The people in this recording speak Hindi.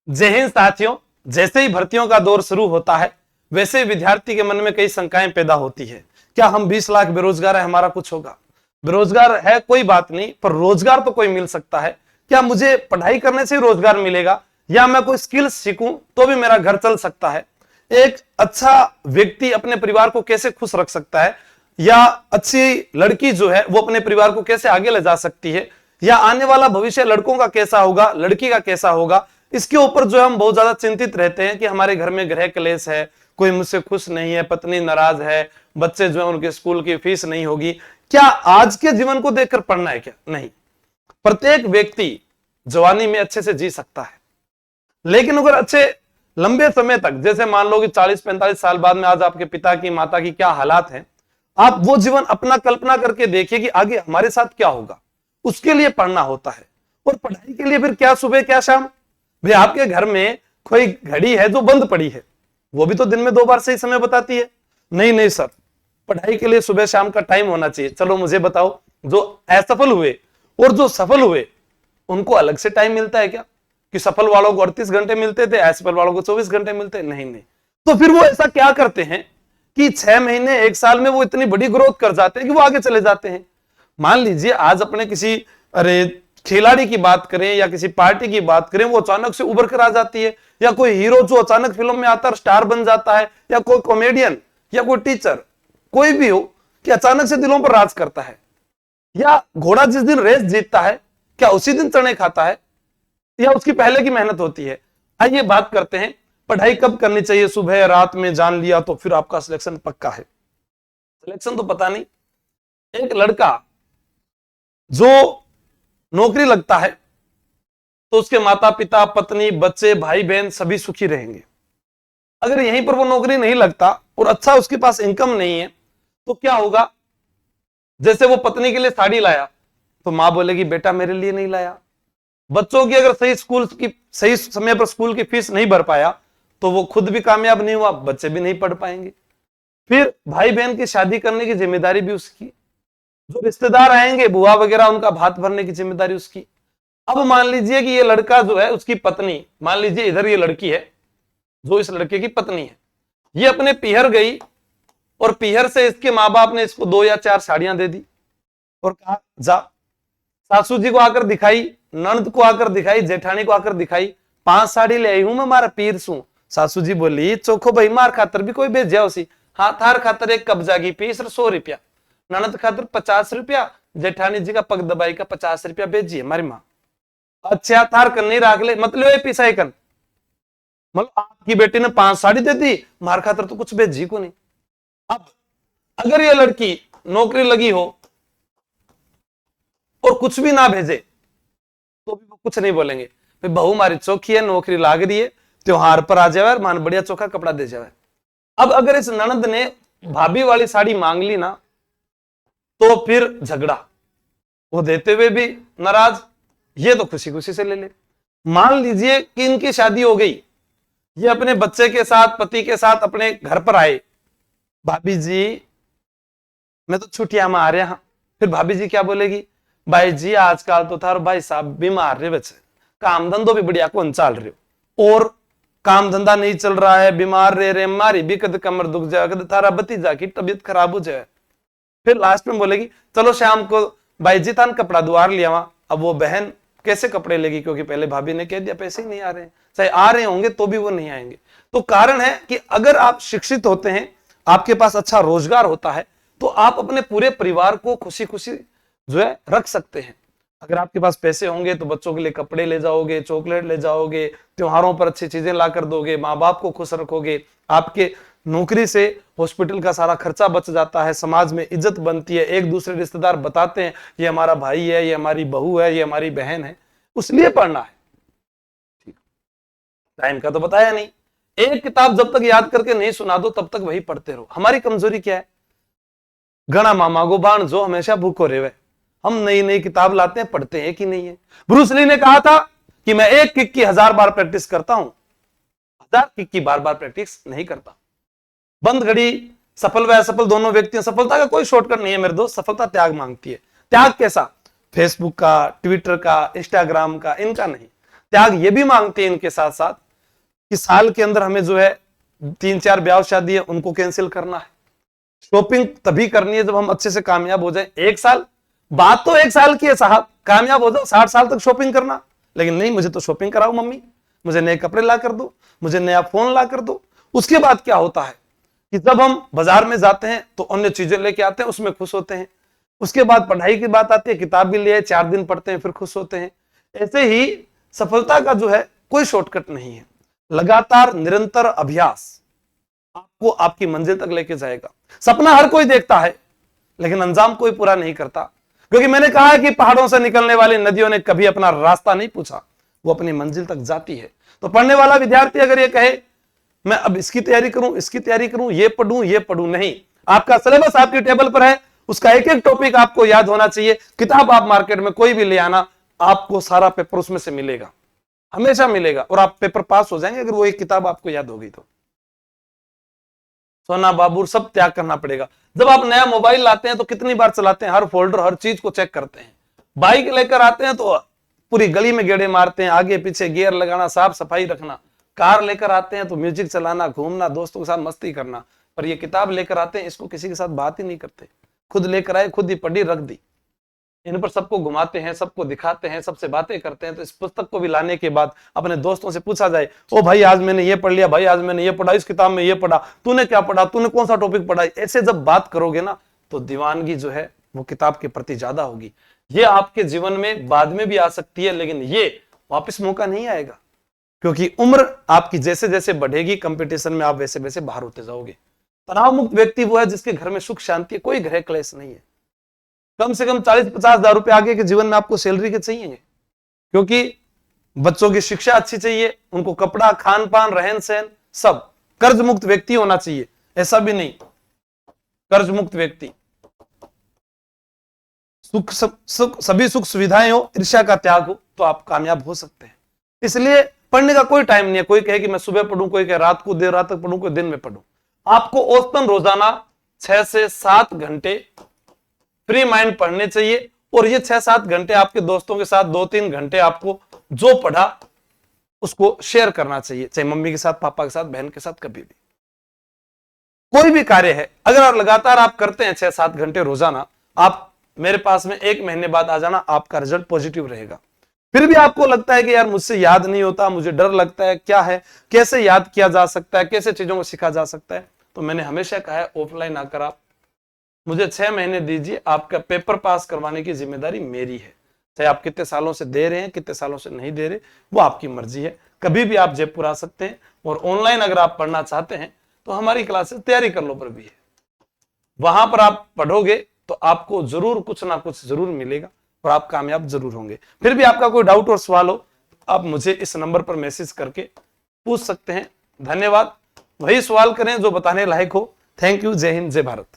जय हिंद साथियों। जैसे ही भर्तियों का दौर शुरू होता है वैसे ही विद्यार्थी के मन में कई शंकाएं पैदा होती है। क्या हम 20 लाख बेरोजगार है, हमारा कुछ होगा? बेरोजगार है कोई बात नहीं, पर रोजगार तो कोई मिल सकता है। क्या मुझे पढ़ाई करने से ही रोजगार मिलेगा, या मैं कोई स्किल्स सीखूं तो भी मेरा घर चल सकता है? एक अच्छा व्यक्ति अपने परिवार को कैसे खुश रख सकता है, या अच्छी लड़की जो है वो अपने परिवार को कैसे आगे ले जा सकती है, या आने वाला भविष्य लड़कों का कैसा होगा, लड़की का कैसा होगा, इसके ऊपर जो हम बहुत ज्यादा चिंतित रहते हैं कि हमारे घर में गृह क्लेश है, कोई मुझसे खुश नहीं है, पत्नी नाराज है, बच्चे जो है उनके स्कूल की फीस नहीं होगी। क्या आज के जीवन को देखकर पढ़ना है? क्या नहीं। प्रत्येक व्यक्ति जवानी में अच्छे से जी सकता है, लेकिन अगर अच्छे लंबे समय तक, जैसे मान लो कि 40-45 साल बाद में आज आपके पिता की माता की क्या हालात हैं, आप वो जीवन अपना कल्पना करके देखिए कि आगे हमारे साथ क्या होगा। उसके लिए पढ़ना होता है। और पढ़ाई के लिए फिर क्या सुबह क्या शाम? भाई आपके घर में कोई घड़ी है जो बंद पड़ी है, वो भी तो दिन में 2 बार सही समय बताती है। नहीं नहीं सर, पढ़ाई के लिए सुबह शाम का टाइम होना चाहिए। चलो मुझे बताओ, जो असफल हुए और जो सफल हुए उनको अलग से टाइम मिलता है क्या? कि सफल वालों को 38 घंटे मिलते थे, असफल वालों को 24 घंटे मिलते? नहीं नहीं। तो फिर वो ऐसा क्या करते हैं कि 6 महीने 1 साल में वो इतनी बड़ी ग्रोथ कर जाते हैं कि वो आगे चले जाते हैं। मान लीजिए आज अपने किसी खिलाड़ी की बात करें या किसी पार्टी की बात करें, वो अचानक से उभर कर आ जाती है, या कोई हीरो जो अचानक फिल्म में आता है स्टार बन जाता है, या कोई कॉमेडियन या कोई टीचर, कोई भी हो कि अचानक से दिलों पर राज करता है। या घोड़ा जिस दिन रेस जीतता है, क्या उसी दिन चने खाता है, या उसकी पहले की मेहनत होती है? आइए बात करते हैं पढ़ाई कब करनी चाहिए। सुबह रात में जान लिया तो फिर आपका सिलेक्शन पक्का है। सिलेक्शन तो पता नहीं। एक लड़का जो नौकरी लगता है तो उसके माता पिता, पत्नी, बच्चे, भाई बहन सभी सुखी रहेंगे। अगर यहीं पर वो नौकरी नहीं लगता और अच्छा उसके पास इनकम नहीं है तो क्या होगा? जैसे वो पत्नी के लिए साड़ी लाया तो मां बोलेगी बेटा मेरे लिए नहीं लाया। बच्चों की अगर सही समय पर स्कूल की फीस नहीं भर पाया तो वो खुद भी कामयाब नहीं हुआ, बच्चे भी नहीं पढ़ पाएंगे। फिर भाई बहन की शादी करने की जिम्मेदारी भी उसकी, जो रिश्तेदार आएंगे बुआ वगैरह उनका भात भरने की जिम्मेदारी उसकी। अब मान लीजिए कि ये लड़का जो है, उसकी पत्नी, मान लीजिए इधर ये लड़की है जो इस लड़के की पत्नी है, ये अपने पीहर गई और पीहर से इसके माँ बाप ने इसको 2 या 4 साड़ियां दे दी और कहा जा। सासू जी को आकर दिखाई, ननद को आकर दिखाई, जेठानी को आकर दिखाई, 5 साड़ी ले आई हूं मैं मारा पीर सू। सासू जी बोली चोखो भाई मार खातर भी कोई भेज जाओ सी। हाँ थार खातर एक कब्जा की पीस 100 रुपया, ननद खातर 50 रुपया, जेठानी जी का पग दबाई का 50 रुपया भेजिए हमारी माँ। अच्छा थार कर नहीं राख ले, मतलब ये पिसाई कर, मतलब आपकी बेटी ने 5 साड़ी दे दी, मार खातर तो कुछ भेजी को नहीं। अब अगर ये लड़की नौकरी लगी हो और कुछ भी ना भेजे तो भी वो कुछ नहीं बोलेंगे। भाई बहू हमारी चौखी है, नौकरी लाग रही है, त्योहार पर आ जाए मान बढ़िया चोखा कपड़ा दे जाए। अब अगर इस ननद ने भाभी वाली साड़ी मांग ली ना तो फिर झगड़ा, वो देते हुए भी नाराज, ये तो खुशी खुशी से ले ले। मान लीजिए कि इनकी शादी हो गई, ये अपने बच्चे के साथ, पति के साथ अपने घर पर आए, भाभी जी मैं तो छुट्टियां में आ रहा हूं। फिर भाभी जी क्या बोलेगी? भाई जी आजकल तो थारो भाई साहब बीमार रहे, बच्चे काम धंधो भी बढ़िया कौन चल रहे हो, और काम धंधा नहीं चल रहा है, बीमार रह रहे, मारी भी कद कमर दुख जाए, कद थारा भतीजा की तबीयत खराब हो जाए। फिर लास्ट में बोलेगी चलो शाम को भाई जी थान कपड़ा दुआर लिया वहां। अब वो बहन कैसे कपड़े लेगी, क्योंकि पहले भाभी ने कह दिया पैसे ही नहीं आ रहे हैं, चाहे आ रहे होंगे तो भी वो नहीं आएंगे। तो कारण है कि अगर आप शिक्षित होते हैं, आपके पास अच्छा रोजगार होता है, तो आप अपने पूरे परिवार को खुशी खुशी जो है रख सकते हैं। अगर आपके पास पैसे होंगे तो बच्चों के लिए कपड़े ले जाओगे, चॉकलेट ले जाओगे, त्योहारों पर अच्छी चीजें ला कर दोगे, माँ बाप को खुश रखोगे, आपके नौकरी से हॉस्पिटल का सारा खर्चा बच जाता है, समाज में इज्जत बनती है, एक दूसरे रिश्तेदार बताते हैं ये हमारा भाई है, ये हमारी बहू है, ये हमारी बहन है। उसलिए पढ़ना है। टाइम का तो बताया नहीं। एक किताब जब तक याद करके नहीं सुना दो तब तक वही पढ़ते रहो। हमारी कमजोरी क्या है? घना मामा गो बाण जो हमेशा भूखो रेवे। हम नई नई किताब लाते हैं, पढ़ते हैं कि नहीं है? ब्रूस ली ने कहा था कि मैं एक किक की 1000 बार प्रैक्टिस करता हूं, 1000 किक की बार बार प्रैक्टिस नहीं करता। बंद घड़ी सफल व असफल दोनों व्यक्तियों, सफलता का कोई शॉर्टकट नहीं है मेरे दोस्त, सफलता त्याग मांगती है। त्याग कैसा? फेसबुक का, ट्विटर का, इंस्टाग्राम का, इनका नहीं। त्याग ये भी मांगते हैं इनके साथ साथ कि साल के अंदर हमें जो है 3-4 ब्याह शादी है उनको कैंसिल करना है। शॉपिंग तभी करनी है जब हम अच्छे से कामयाब हो जाए। 1 साल, बात तो 1 साल की है साहब, कामयाब हो जाओ, 60 साल तक शॉपिंग करना। लेकिन नहीं, मुझे तो शॉपिंग कराओ मम्मी, मुझे नए कपड़े ला कर दो, मुझे नया फोन ला कर दो। उसके बाद क्या होता है कि जब हम बाजार में जाते हैं तो अन्य चीजें लेके आते हैं, उसमें खुश होते हैं। उसके बाद पढ़ाई की बात आती है, किताब भी ले 4 दिन पढ़ते हैं फिर खुश होते हैं। ऐसे ही सफलता का जो है कोई शॉर्टकट नहीं है। लगातार निरंतर अभ्यास आपको आपकी मंजिल तक लेके जाएगा। सपना हर कोई देखता है लेकिन अंजाम कोई पूरा नहीं करता, क्योंकि मैंने कहा है कि पहाड़ों से निकलने वाली नदियों ने कभी अपना रास्ता नहीं पूछा, वो अपनी मंजिल तक जाती है। तो पढ़ने वाला विद्यार्थी अगर ये कहे मैं अब इसकी तैयारी करूं, इसकी तैयारी करूं, ये पढ़ूं, नहीं। आपका सिलेबस आपकी टेबल पर है, उसका एक एक टॉपिक आपको याद होना चाहिए। किताब आप मार्केट में कोई भी ले आना, आपको सारा पेपर उसमें से मिलेगा, हमेशा मिलेगा, और आप पेपर पास हो जाएंगे अगर वो एक किताब आपको याद होगी तो। सोना बाबूर सब त्याग करना पड़ेगा। जब आप नया मोबाइल लाते हैं तो कितनी बार चलाते हैं, हर फोल्डर हर चीज को चेक करते हैं। बाइक लेकर आते हैं तो पूरी गली में गेड़े मारते हैं, आगे पीछे गियर लगाना, साफ सफाई रखना। कार लेकर आते हैं तो म्यूजिक चलाना, घूमना, दोस्तों के साथ मस्ती करना। पर ये किताब लेकर आते हैं, इसको किसी के साथ बात ही नहीं करते, खुद लेकर आए, खुद ही पढ़ी, रख दी। इन पर सबको घुमाते हैं, सबको दिखाते हैं, सबसे बातें करते हैं। तो इस पुस्तक को भी लाने के बाद अपने दोस्तों से पूछा जाए, ओ भाई आज मैंने ये पढ़ लिया, भाई आज मैंने ये पढ़ा, इस किताब में ये पढ़ा, तूने क्या पढ़ा, तूने कौन सा टॉपिक पढ़ा। ऐसे जब बात करोगे ना तो दीवानगी जो है वो किताब के प्रति ज्यादा होगी। ये आपके जीवन में बाद में भी आ सकती है, लेकिन ये वापस मौका नहीं आएगा, क्योंकि उम्र आपकी जैसे जैसे बढ़ेगी कंपटीशन में आप वैसे वैसे बाहर होते जाओगे। तनाव मुक्त व्यक्ति वो है जिसके घर में सुख शांति है, कोई गृह क्लेश नहीं है। कम से कम 40-50 हजार रुपए आगे के जीवन में आपको सैलरी के चाहिए, क्योंकि बच्चों की शिक्षा अच्छी चाहिए, उनको कपड़ा, खान पान, रहन सहन सब। कर्ज मुक्त व्यक्ति होना चाहिए, ऐसा भी नहीं, कर्ज मुक्त व्यक्ति, सभी सुख सुविधाएं हो, ईर्ष्या का त्याग हो, तो आप कामयाब हो सकते हैं। इसलिए पढ़ने का कोई टाइम नहीं है। कोई कहे कि मैं सुबह पढ़ूं, कोई कहे रात को देर रात तक पढ़ूं, कोई दिन में पढ़ूं। आपको औसतन रोजाना 6 से 7 घंटे फ्री माइंड पढ़ने चाहिए, और ये 6-7 घंटे आपके दोस्तों के साथ 2-3 घंटे आपको जो पढ़ा उसको शेयर करना चाहिए, चाहे मम्मी के साथ, पापा के साथ, बहन के साथ, कभी भी। कोई भी कार्य है अगर लगातार आप करते हैं 6-7 घंटे रोजाना, आप मेरे पास में 1 महीने बाद आ जाना, आपका रिजल्ट पॉजिटिव रहेगा। फिर भी आपको लगता है कि यार मुझसे याद नहीं होता, मुझे डर लगता है, क्या है, कैसे याद किया जा सकता है, कैसे चीजों को सीखा जा सकता है, तो मैंने हमेशा कहा है ऑफलाइन आकर आप मुझे 6 महीने दीजिए, आपका पेपर पास करवाने की जिम्मेदारी मेरी है। चाहे आप कितने सालों से दे रहे हैं, कितने सालों से नहीं दे रहे, वो आपकी मर्जी है। कभी भी आप जयपुर आ सकते हैं, और ऑनलाइन अगर आप पढ़ना चाहते हैं तो हमारी क्लासेस तैयारी कर लो पर भी है, वहां पर आप पढ़ोगे तो आपको जरूर कुछ ना कुछ जरूर मिलेगा और आप कामयाब जरूर होंगे। फिर भी आपका कोई डाउट और सवाल हो आप मुझे इस नंबर पर मैसेज करके पूछ सकते हैं। धन्यवाद। वही सवाल करें जो बताने लायक हो। Thank you. जय हिंद, जय भारत।